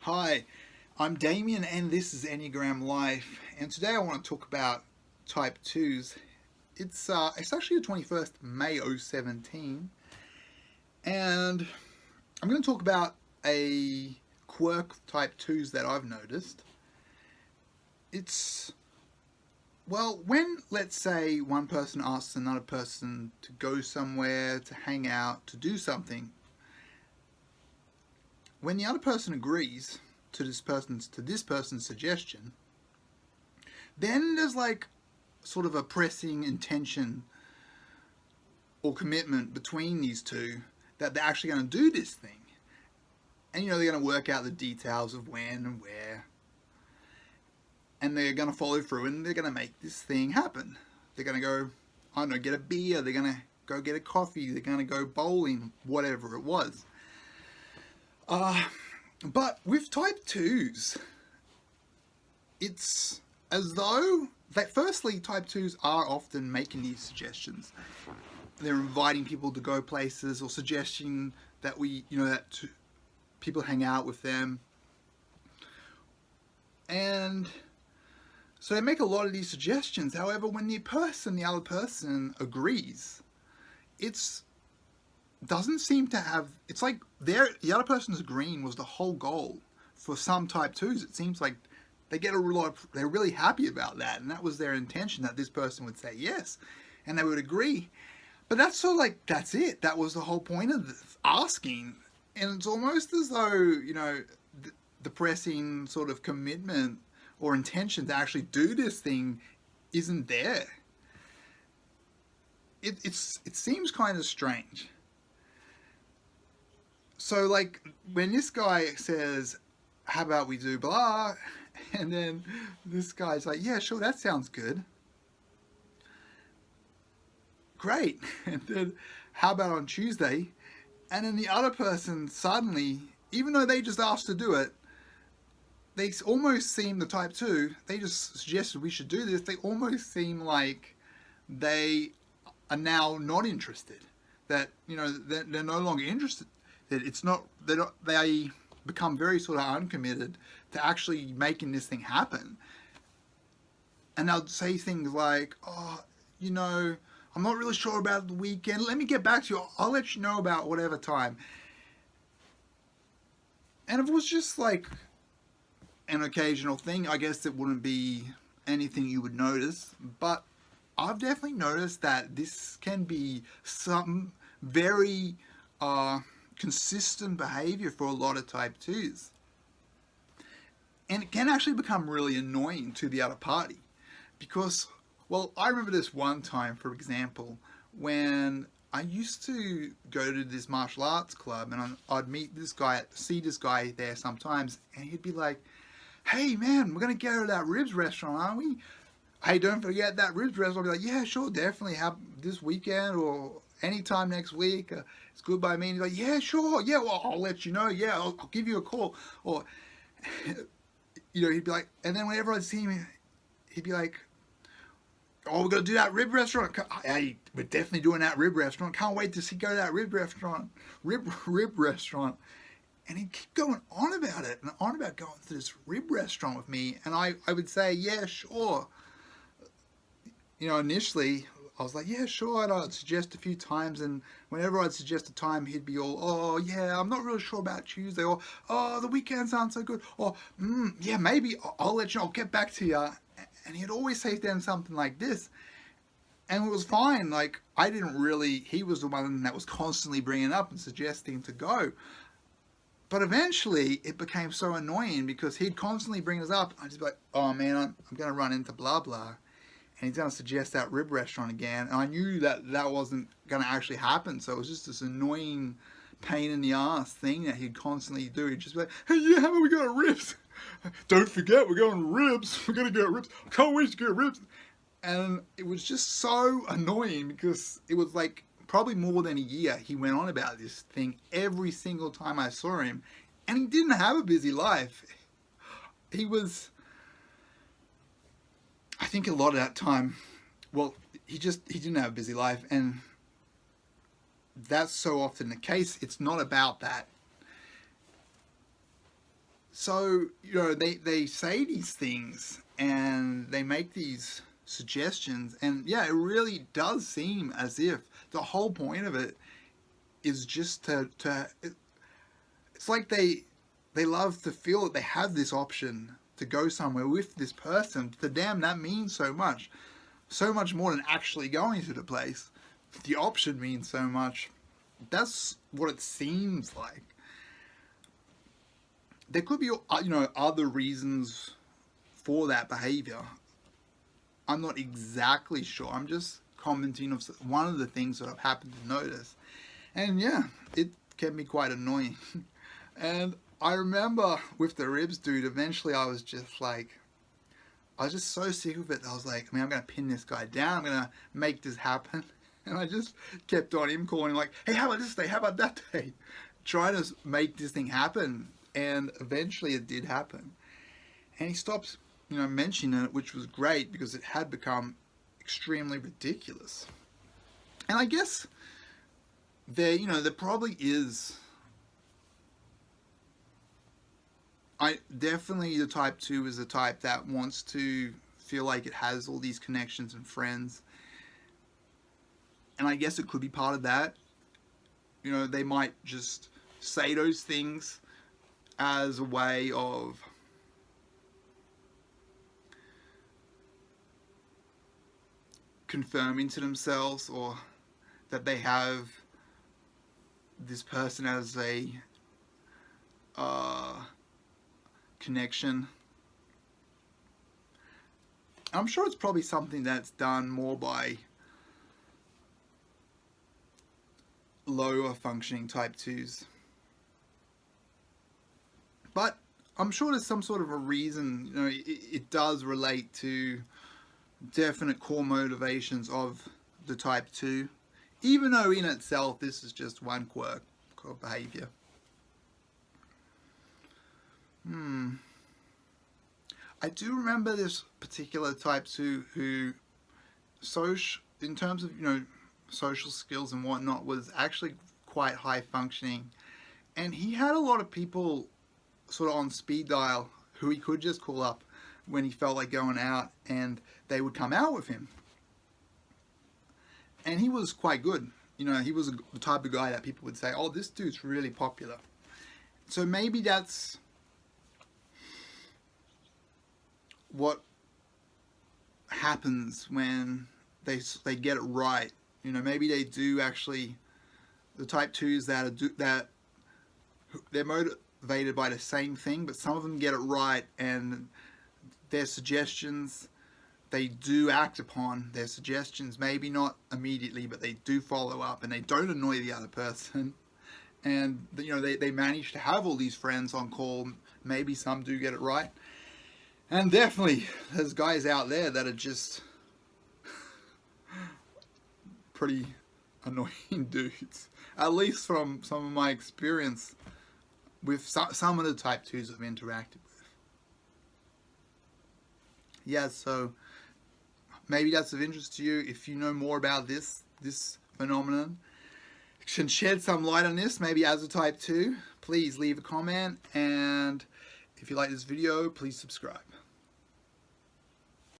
Hi, I'm Damien and this is Enneagram Life, and today I want to talk about type 2s. It's actually the 21st May 2017, and I'm going to talk about a quirk of type 2s that I've noticed. It's when, let's say, one person asks another person to go somewhere, to hang out, to do something, when the other person agrees to this person's suggestion, then there's like sort of a pressing intention or commitment between these two that they're actually going to do this thing. And they're going to work out the details of when and where. And they're going to follow through and they're going to make this thing happen. They're going to go, I don't know, get a beer, they're going to go get a coffee, they're going to go bowling, whatever it was. But with type 2s, it's as though that firstly, type 2s are often making these suggestions. They're inviting people to go places or suggesting that people hang out with them. And so they make a lot of these suggestions. However, when the other person agrees, doesn't seem to have, it's like the other person's agreeing was the whole goal. For some type 2s, it seems like they're really happy about that, and that was their intention, that this person would say yes and they would agree. But that's sort of like, that's it, that was the whole point of asking. And it's almost as though the pressing sort of commitment or intention to actually do this thing isn't there. It seems kind of strange. So like when this guy says, how about we do blah, and then this guy's like, yeah, sure, that sounds good, great. And then how about on Tuesday? And then the other person suddenly, even though they just asked to do it, they almost seem, the type 2, they just suggested we should do this, they almost seem like they are now not interested, that they're no longer interested. They become very sort of uncommitted to actually making this thing happen. And they'll say things like, I'm not really sure about the weekend. Let me get back to you. I'll let you know about whatever time. And if it was just like an occasional thing, I guess it wouldn't be anything you would notice. But I've definitely noticed that this can be some very consistent behavior for a lot of type 2s. And it can actually become really annoying to the other party. Because, I remember this one time, for example, when I used to go to this martial arts club, and I'd see this guy there sometimes, and he'd be like, hey man, we're going to go to that ribs restaurant, aren't we? Hey, don't forget that ribs restaurant. I'd be like, yeah, sure, definitely, have this weekend or anytime next week. It's good by me. And he's like, yeah, sure, yeah, well, I'll let you know. Yeah, I'll give you a call. Or, he'd be like, and then whenever I'd see him, he'd be like, oh, we're going to do that rib restaurant. Hey, we're definitely doing that rib restaurant. Can't wait to go to that rib restaurant. Rib restaurant. And he'd keep going on about it and on about going to this rib restaurant with me. And I would say, yeah, sure. Initially, I was like, yeah, sure, and I'd suggest a few times, and whenever I'd suggest a time, he'd be all, oh, yeah, I'm not really sure about Tuesday, or, oh, the weekends aren't so good, or, yeah, maybe, I'll let you know, I'll get back to you. And he'd always say then something like this, and it was fine. Like, he was the one that was constantly bringing it up and suggesting to go. But eventually, it became so annoying because he'd constantly bring us up. I'd just be like, oh man, I'm going to run into blah blah. And he's going to suggest that rib restaurant again. And I knew that wasn't going to actually happen. So it was just this annoying pain in the ass thing that he'd constantly do. He'd just be like, hey, yeah, how about we go to ribs? Don't forget, we're going to ribs. We're going to go to ribs. I can't wait to go to ribs. And it was just so annoying because it was like probably more than a year he went on about this thing every single time I saw him. And he didn't have a busy life. I think a lot of that time, he didn't have a busy life, and that's so often the case. It's not about that. So, they say these things and they make these suggestions, and yeah, it really does seem as if the whole point of it is just it's like they love to feel that they have this option to go somewhere with this person. To them, that means so much more than actually going to the place. The option means so much. That's what it seems like. There could be, other reasons for that behavior. I'm not exactly sure. I'm just commenting on one of the things that I've happened to notice. And yeah, it can be quite annoying. And I remember with the ribs dude, eventually I was just so sick of it. I was like, man, I'm going to pin this guy down. I'm going to make this happen. And I just kept on him calling like, hey, how about this day? How about that day? Trying to make this thing happen. And eventually it did happen. And he stopped, mentioning it, which was great because it had become extremely ridiculous. And I guess there probably is. Definitely the type 2 is the type that wants to feel like it has all these connections and friends. And I guess it could be part of that. They might just say those things as a way of confirming to themselves, or that they have this person as a connection. I'm sure it's probably something that's done more by lower functioning type 2s. But I'm sure there's some sort of a reason, it does relate to definite core motivations of the type 2, even though in itself this is just one quirk called behavior. I do remember this particular type 2 who, in terms of, social skills and whatnot, was actually quite high functioning. And he had a lot of people sort of on speed dial who he could just call up when he felt like going out, and they would come out with him. And he was quite good. He was the type of guy that people would say, oh, this dude's really popular. So maybe that's what happens when they get it right. Maybe they do actually, the type 2s that they're motivated by the same thing, but some of them get it right, and their suggestions, they do act upon their suggestions, maybe not immediately, but they do follow up, and they don't annoy the other person. And they manage to have all these friends on call. Maybe some do get it right. And definitely there's guys out there that are just pretty annoying dudes, at least from some of my experience with some of the type 2s I've interacted with. Yeah, so maybe that's of interest to you. If you know more about this phenomenon, can shed some light on this, maybe as a type 2, please leave a comment. And if you like this video, please subscribe.